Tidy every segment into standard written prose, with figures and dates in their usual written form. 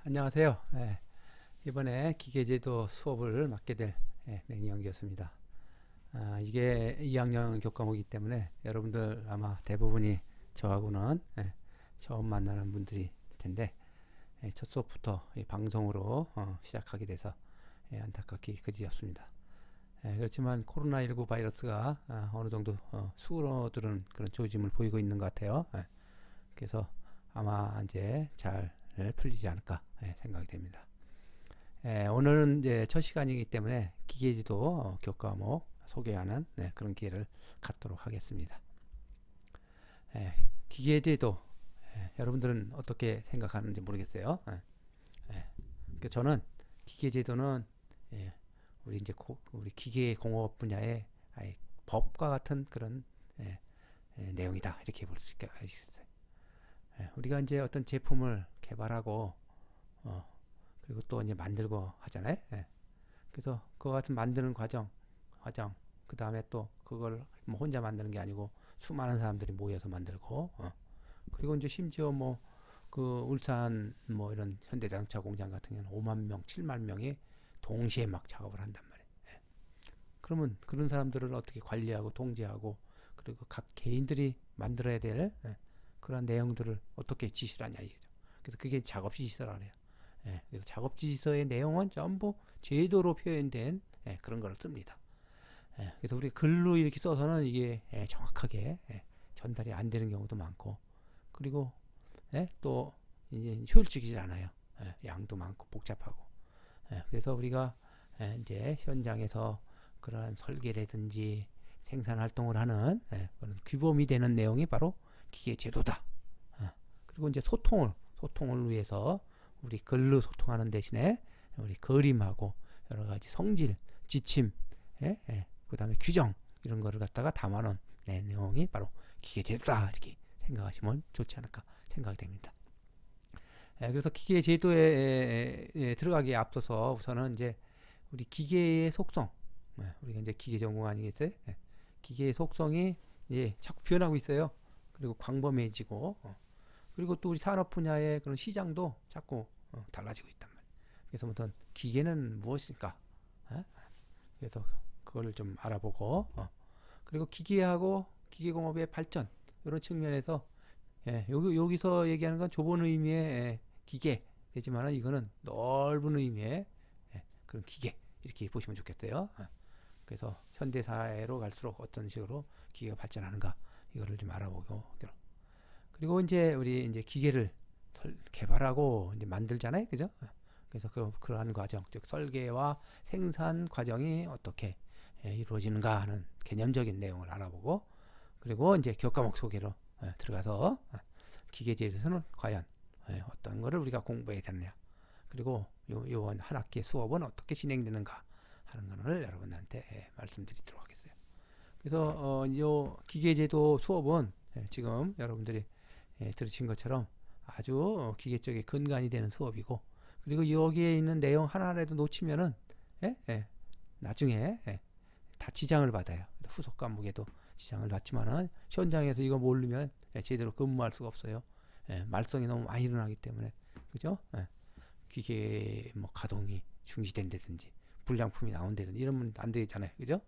안녕하세요. 이번에 기계제도 수업을 맡게 될 맹영기였습니다. 이게 2학년 교과목이기 때문에 여러분들 아마 대부분이 저하고는 처음 만나는 분들이 텐데 첫 수업부터 이 방송으로 시작하게 돼서 안타깝게 그지없습니다. 그렇지만 코로나19 바이러스가 어느 정도 수그러드는 그런 조짐을 보이고 있는 것 같아요. 그래서 아마 이제 잘 풀리지 않을까 생각이 됩니다. 오늘은 이제 첫 시간이기 때문에 기계지도 교과목 소개하는 그런 기회를 갖도록 하겠습니다. 기계지도 여러분들은 어떻게 생각하는지 모르겠어요. 저는 기계지도는 우리 이제 우리 기계공업 분야의 법과 같은 그런 내용이다 이렇게 볼 수 있어요. 우리가 이제 어떤 제품을 개발하고 그리고 또 이제 만들고 하잖아요. 그래서 그와 같은 만드는 과정, 그 다음에 또 그걸 뭐 혼자 만드는 게 아니고 수많은 사람들이 모여서 만들고, 그리고 이제 심지어 뭐 그 울산 뭐 이런 현대자동차 공장 같은 경우는 5만 명, 7만 명이 동시에 막 작업을 한단 말이에요. 그러면 그런 사람들을 어떻게 관리하고 통제하고 그리고 각 개인들이 만들어야 될 그런 내용들을 어떻게 지시를 하냐 이거죠. 그래서 그게 작업 지시서라 그래요. 그래서 작업 지시서의 내용은 전부 제도로 표현된 그런 걸 씁니다. 그래서 우리 글로 이렇게 써서는 이게 정확하게 전달이 안 되는 경우도 많고, 그리고 또 이제 효율적이지 않아요. 양도 많고 복잡하고. 그래서 우리가 이제 현장에서 그러한 설계라든지 생산 활동을 하는 그런 규범이 되는 내용이 바로 기계 제도다. 그리고 이제 소통을 위해서 우리 글로 소통하는 대신에 우리 그림하고 여러 가지 성질, 지침, 그 다음에 규정 이런 거를 갖다가 담아놓은 내용이 바로 기계 제도다 이렇게 생각하시면 좋지 않을까 생각이 됩니다. 그래서 기계 제도에 들어가기에 앞서서 우선은 이제 우리 기계의 속성, 우리가 이제 기계 전공 아니겠어요? 기계의 속성이 이제 자꾸 변하고 있어요. 그리고 광범해지고, 그리고 또 우리 산업 분야의 그런 시장도 자꾸 달라지고 있단 말이에요. 그래서 어떤 기계는 무엇일까? 그래서 그거를 좀 알아보고, 그리고 기계하고 기계공업의 발전 이런 측면에서 여기서 얘기하는 건 좁은 의미의 기계 되지만 이거는 넓은 의미의 그런 기계 이렇게 보시면 좋겠어요. 그래서 현대 사회로 갈수록 어떤 식으로 기계가 발전하는가 이거를 좀 알아보고, 그리고 이제 우리 이제 기계를 개발하고 이제 만들잖아요, 그죠? 그래서 그러한 과정, 즉 설계와 생산 과정이 어떻게 이루어지는가 하는 개념적인 내용을 알아보고, 그리고 이제 교과목 소개로 들어가서 기계제에서는 과연 어떤 거를 우리가 공부해야 되느냐, 그리고 요한 한 학기의 수업은 어떻게 진행되는가 하는 거를 여러분한테 말씀드리도록 하겠어요. 그래서 요 기계제도 수업은 지금 여러분들이 들으신 것처럼 아주 기계 쪽에 근간이 되는 수업이고, 그리고 여기에 있는 내용 하나라도 놓치면은 나중에 다 지장을 받아요. 후속 과목에도 지장을 받지만은 현장에서 이거 모르면 제대로 근무할 수가 없어요. 말썽이 너무 많이 일어나기 때문에, 그죠? 기계 뭐 가동이 중지된다든지 불량품이 나온다든지 이러면 안 되잖아요, 그죠?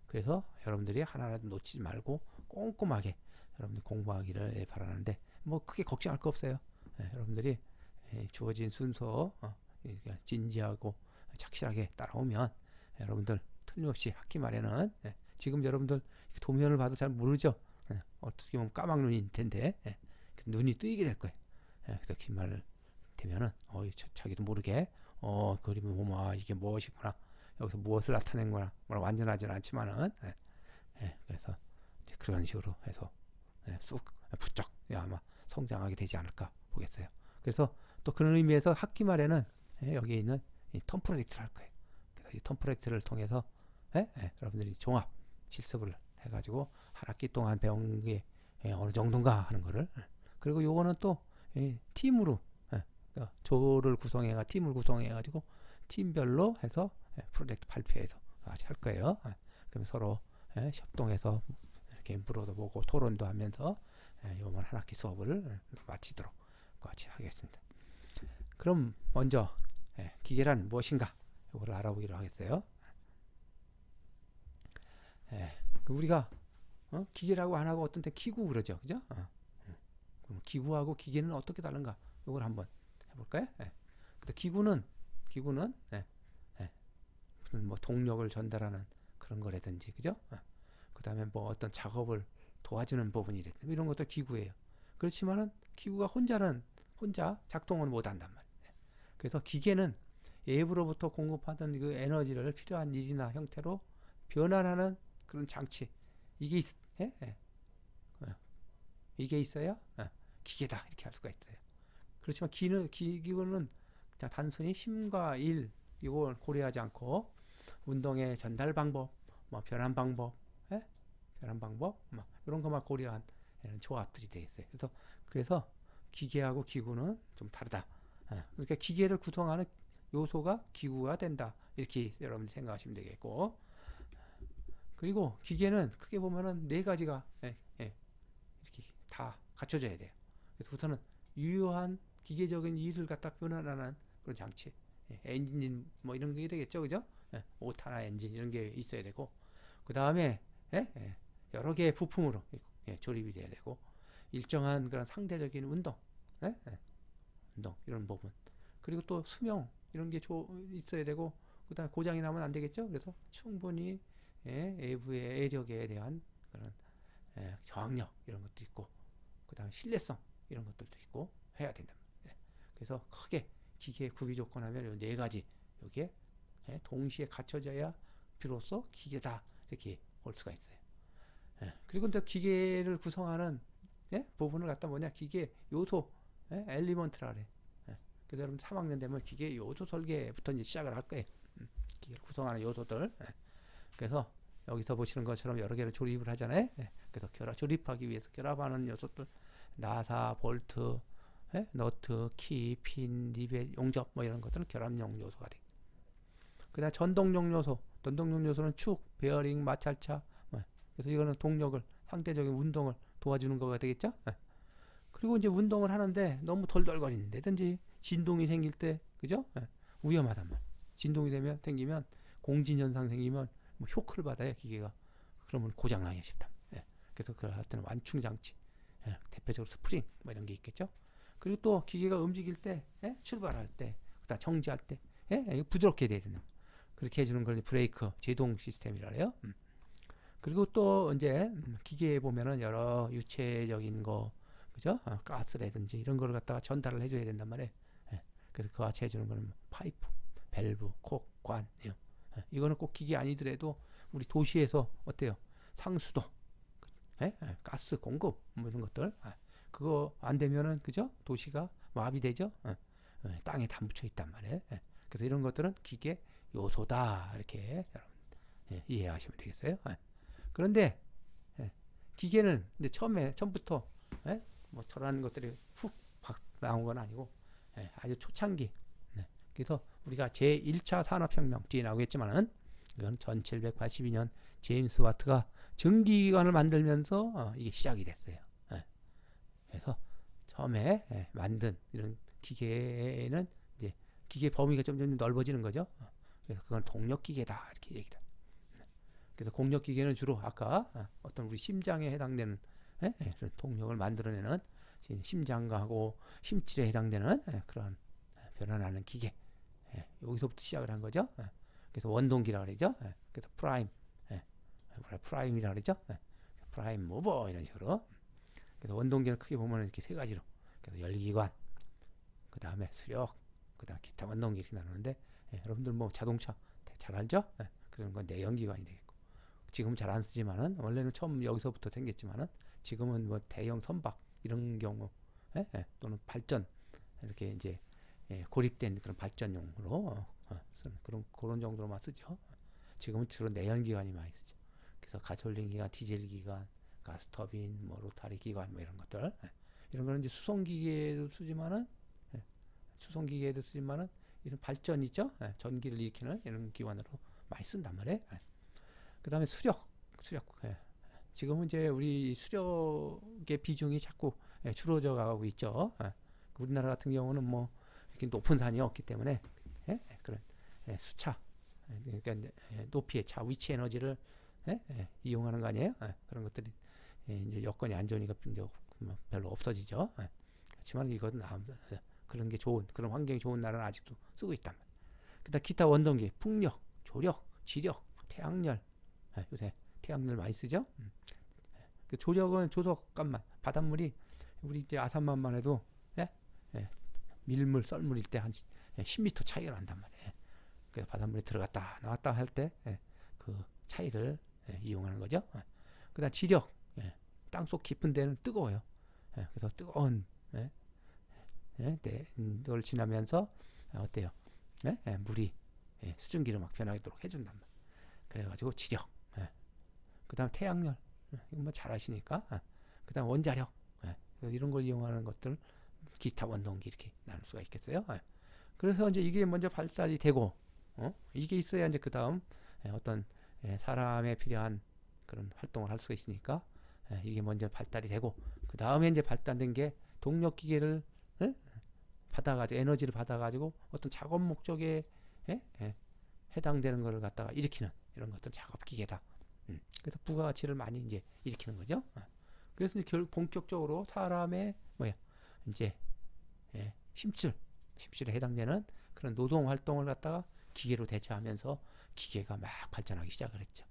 그래서 여러분들이 하나라도 놓치지 말고 꼼꼼하게 여러분들이 공부하기를 바라는데, 뭐 크게 걱정할 거 없어요. 여러분들이 주어진 순서 진지하고 착실하게 따라오면 여러분들 틀림없이 학기 말에는 지금 여러분들 도면을 봐도 잘 모르죠. 어떻게 보면 까막눈일 텐데 눈이 뜨이게 될 거예요. 그래서 기말 되면은 자기도 모르게 그림이 뭐마 이게 무엇이구나, 여기서 무엇을 나타낸구나, 완전하지는 않지만은 그래서 그런 식으로 해서 쑥 부쩍 아마 성장하게 되지 않을까 보겠어요. 그래서 또 그런 의미에서 학기 말에는 여기 있는 이 텀 프로젝트를 할 거예요. 그래서 이 텀 프로젝트를 통해서 여러분들이 종합 실습을 해가지고 한 학기 동안 배운 게 어느 정도인가 하는 거를, 그리고 요거는 또 팀으로 그러니까 조를 구성해가 팀을 구성해가지고 팀별로 해서 프로젝트 발표해서 같이 할 거예요. 그럼 서로 협동해서 이렇게 물어도 보고 토론도 하면서 요번 한 학기 수업을 마치도록 같이 하겠습니다. 그럼 먼저 기계란 무엇인가 이거를 알아보기로 하겠어요. 우리가 기계라고 안 하고 어떤 때 기구 그러죠, 그죠? 그럼 기구하고 기계는 어떻게 다른가? 이걸 한번 해볼까요? 기구는 무슨 뭐 동력을 전달하는 그런 거라든지, 그죠? 그 다음에 뭐 어떤 작업을 도와주는 부분이라든지 이런 것도 기구예요. 그렇지만은 기구가 혼자 작동을 못 한단 말이에요. 그래서 기계는 외부로부터 공급하던 그 에너지를 필요한 일이나 형태로 변환하는 그런 장치. 이게 이게 있어야 기계다 이렇게 할 수가 있어요. 그렇지만 기구는 그냥 단순히 힘과 일 이걸 고려하지 않고 운동의 전달 방법, 뭐 변환 방법, 뭐 이런 것만 고려한 조합들이 되어 있어요. 그래서 기계하고 기구는 좀 다르다. 그러니까 기계를 구성하는 요소가 기구가 된다. 이렇게 여러분이 생각하시면 되겠고, 그리고 기계는 크게 보면은 네 가지가 이렇게 다 갖춰져야 돼요. 그래서 우선은 유효한 기계적인 일을 갖다 변환하는 그런 장치, 엔진 뭐 이런 게 되겠죠, 그죠? 오타나 엔진 이런 게 있어야 되고, 그 다음에 여러 개의 부품으로 조립이 돼야 되고, 일정한 그런 상대적인 운동 이런 부분, 그리고 또 수명 이런 게 있어야 되고, 그 다음에 고장이 나면 안 되겠죠. 그래서 충분히 외부의 애력에 대한 그런 저항력 이런 것도 있고, 그 다음에 신뢰성 이런 것들도 있고 해야 된다. 그래서 크게 기계 구비 조건 하면 네 가지 여기에 동시에 갖춰져야 비로소 기계다 이렇게 볼 수가 있어요. 그리고 또 기계를 구성하는 부분을 갖다 뭐냐, 기계 요소 엘리먼트라 그래. 그래서 여러분 3학년 되면 기계 요소 설계부터 이제 시작을 할 거예요. 기계를 구성하는 요소들. 그래서 여기서 보시는 것처럼 여러 개를 조립을 하잖아요. 그래서 조립하기 위해서 결합하는 요소들, 나사, 볼트, 너트, 키, 핀, 리벳, 용접 뭐 이런 것들은 결합용 요소가 돼. 그다음 전동용 요소는 축, 베어링, 마찰차. 그래서 이거는 동력을, 상대적인 운동을 도와주는 거가 되겠죠. 그리고 이제 운동을 하는데 너무 덜덜거리는데든지 진동이 생길 때, 그죠? 위험하단 말. 진동이 생기면 공진 현상 생기면 뭐 쇼크를 받아요, 기계가. 그러면 고장 나기 쉽다. 그래서 그 하여튼 완충 장치, 대표적으로 스프링 뭐 이런 게 있겠죠. 그리고 또 기계가 움직일 때, 출발할 때, 그다음 정지할 때, 부드럽게 돼야 된다. 그렇게 해주는 걸 브레이크 제동 시스템이라 해요. 그리고 또 이제 기계에 보면은 여러 유체적인 거, 그죠? 가스라든지 이런 거를 갖다가 전달을 해줘야 된단 말이에요. 그래서 그 같이 해주는 거는 파이프, 밸브, 콕, 관, 이거는 꼭 기계 아니더라도 우리 도시에서 어때요? 상수도, 가스 공급 뭐 이런 것들, 그거 안 되면은, 그죠? 도시가 마비되죠. 땅에 다 묻혀 있단 말이에요. 그래서 이런 것들은 기계 요소다 이렇게 여러분 이해하시면 되겠어요. 그런데 기계는 이제 처음부터 뭐 저런 것들이 훅 나온 건 아니고 아주 초창기. 그래서 우리가 제1차 산업혁명 뒤에 나오겠지만은, 이건 1782년 제임스 와트가 전기기관을 만들면서 이게 시작이 됐어요. 그래서 처음에 만든 이런 기계는 이제 기계 범위가 점점 넓어지는 거죠. 그래서 그건 동력기계다 이렇게 얘기를 해요. 그래서 공력기계는 주로 아까 어떤 우리 심장에 해당되는 동력을 만들어내는 심장하고 심줄에 해당되는 그런 변환하는 기계, 여기서부터 시작을 한 거죠. 그래서 원동기라 그러죠. 그래서 프라임이라 그러죠. 프라임 무버 이런 식으로. 그래서 원동기는 크게 보면 이렇게 세 가지로, 그래서 열기관, 그 다음에 수력, 그 다음 기타 원동기 이렇게 나누는데, 여러분들 뭐 자동차 잘 알죠? 그런 건 내연기관이 되겠고, 지금은 잘 안 쓰지만은, 원래는 처음 여기서부터 생겼지만은 지금은 뭐 대형 선박 이런 경우, 또는 발전 이렇게 이제 고립된 그런 발전용으로 쓰는 그런 정도로만 쓰죠. 지금은 주로 내연기관이 많이 쓰죠. 그래서 가솔린 기관, 디젤 기관, 가스 터빈, 뭐 로타리 기관 뭐 이런 것들, 이런 거는 이제 수송기계에도 쓰지만은 이런 발전 있죠. 전기를 일으키는 이런 기관으로 많이 쓴단 말이에요. 그 다음에 수력. 지금은 이제 우리 수력의 비중이 자꾸 줄어져 가고 있죠. 우리나라 같은 경우는 뭐 이렇게 높은 산이 없기 때문에 예? 그런 수차 그러니까 높이의 차 위치 에너지를 이용하는 거 아니에요? 그런 것들이 이제 여건이 안 좋으니까 이제 뭐 별로 없어지죠. 그렇지만 이건 그런 게 좋은 그런 환경이 좋은 나라는 아직도 쓰고 있단 말이에요. 그다음 기타 원동기 풍력, 조력, 지력, 태양열 요새 태양열 많이 쓰죠. 그 조력은 조석값만 바닷물이 우리 이제 아산만만 해도 밀물 썰물일 때 한 10m 차이가 난단 말이에요. 그래서 바닷물이 들어갔다 나왔다 할 때 그 차이를 이용하는 거죠. 그다음 지력 땅속 깊은 데는 뜨거워요. 그래서 뜨거운 걸 지나면서 어때요? 물이 수증기로 막 변하도록 해준단 말이에요. 그래가지고 지력. 그다음 태양열. 이건 뭐 잘 아시니까. 그다음 원자력. 이런 걸 이용하는 것들 기타 원동기 이렇게 나눌 수가 있겠어요. 그래서 이제 이게 먼저 발달이 되고 이게 있어야 이제 그다음 어떤 사람에 필요한 그런 활동을 할 수가 있으니까 이게 먼저 발달이 되고 그 다음에 이제 발달된 게 동력 기계를 받아가지고 에너지를 받아가지고 어떤 작업 목적에 해당되는 것을 갖다가 일으키는 이런 것들 작업 기계다. 그래서 부가가치를 많이 이제 일으키는 거죠. 그래서 이제 본격적으로 사람의 이제 심술에 해당되는 그런 노동 활동을 갖다가 기계로 대체하면서 기계가 막 발전하기 시작을 했죠.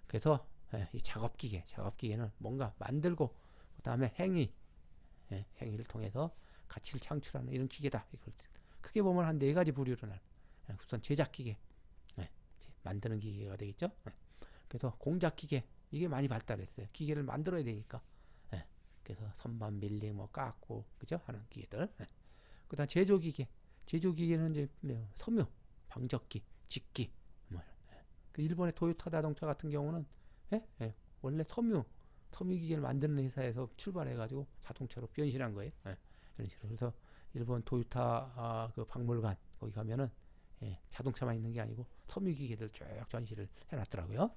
그래서 이 작업기계는 뭔가 만들고 그 다음에 행위를 통해서 가치를 창출하는 이런 기계다. 이걸 크게 보면 한 4가지 부류로 나눠. 우선 제작기계, 만드는 기계가 되겠죠. 그래서 공작기계 이게 많이 발달했어요. 기계를 만들어야 되니까. 그래서 선반 밀링 뭐 깎고 그죠 하는 기계들. 그다음 제조기계는 이제 섬유, 방적기, 직기. 그 일본의 토요타 자동차 같은 경우는 원래 섬유 기계를 만드는 회사에서 출발해가지고 자동차로 변신한 거예요. 이런 식으로. 그래서 일본 토요타 그 박물관 거기 가면은 자동차만 있는 게 아니고 섬유 기계들 쭉 전시를 해놨더라고요.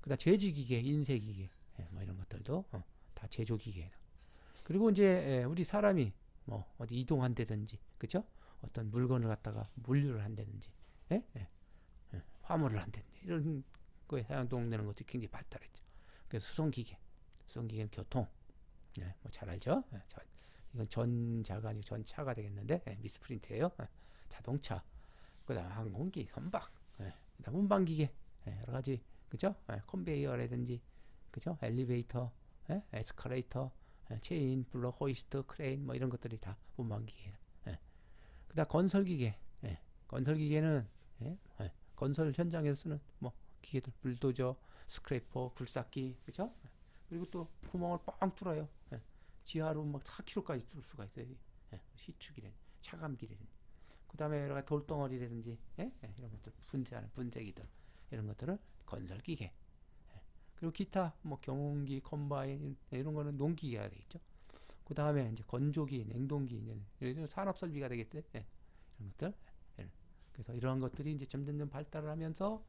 그다음 제지기계, 인쇄기계 뭐 이런 것들도 다 제조기계예요. 그리고 이제 우리 사람이 뭐 어디 이동한다든지 그죠? 어떤 물건을 갖다가 물류를 한다든지 화물을 한다든지 이런 거에 사용되는 것도 굉장히 발달했죠. 그래서 수송기계는 교통 뭐 잘 알죠? 이건 전자가 아니고 전차가 되겠는데 미스프린트예요. 자동차 그다음 항공기, 선박 그다음 운반기계 여러 가지 그죠? 컨베이어라든지 그죠? 엘리베이터 에스컬레이터 체인, 블록, 호이스트, 크레인 뭐 이런 것들이 다 운반기계예요. 그다음 건설기계는 건설 현장에서 쓰는 뭐 기계들 불도저, 스크래퍼, 굴삭기 그죠? 그리고 또 구멍을 뻥 뚫어요. 지하로 막 4km까지 뚫을 수가 있어요. 시축이라든지 차감기라든지 그다음에 여러 가지 돌덩어리라든지 이런 것들 분쇄하는 분쇄기들 이런 것들을 건설기계. 그리고 기타 뭐 경운기, 컴바인 이런 거는 농기계가 되겠죠. 그 다음에 이제 건조기, 냉동기 이런 산업 설비가 되겠대. 이런 것들. 그래서 이러한 것들이 이제 점점 발달을 하면서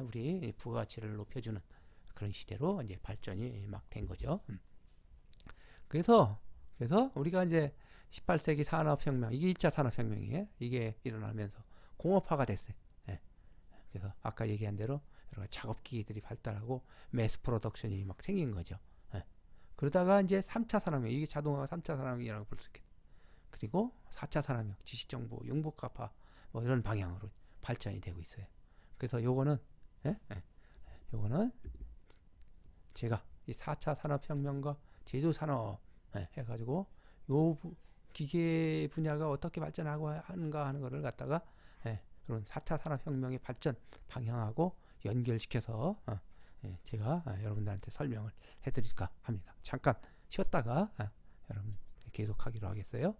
우리 부가가치를 높여주는 그런 시대로 이제 발전이 막 된 거죠. 그래서 우리가 이제 18세기 산업혁명 이게 1차 산업혁명이에요. 이게 일어나면서 공업화가 됐어요. 그래서 아까 얘기한 대로 여러 가지 작업기기들이 발달하고 매스 프로덕션이 막 생긴 거죠. 그러다가 이제 3차 산업혁명 이게 자동화가 3차 산업혁명이라고 볼 수 있겠다. 그리고 4차 산업혁명 지식정보, 융복합화 뭐 이런 방향으로 발전이 되고 있어요. 그래서 요거는 제가 이 4차 산업혁명과 제조산업 해가지고 요 기계 분야가 어떻게 발전하고 하는가 하는 거를 갖다가 그런 4차 산업혁명의 발전 방향하고 연결시켜서 제가 여러분들한테 설명을 해드릴까 합니다. 잠깐 쉬었다가 여러분 계속하기로 하겠어요.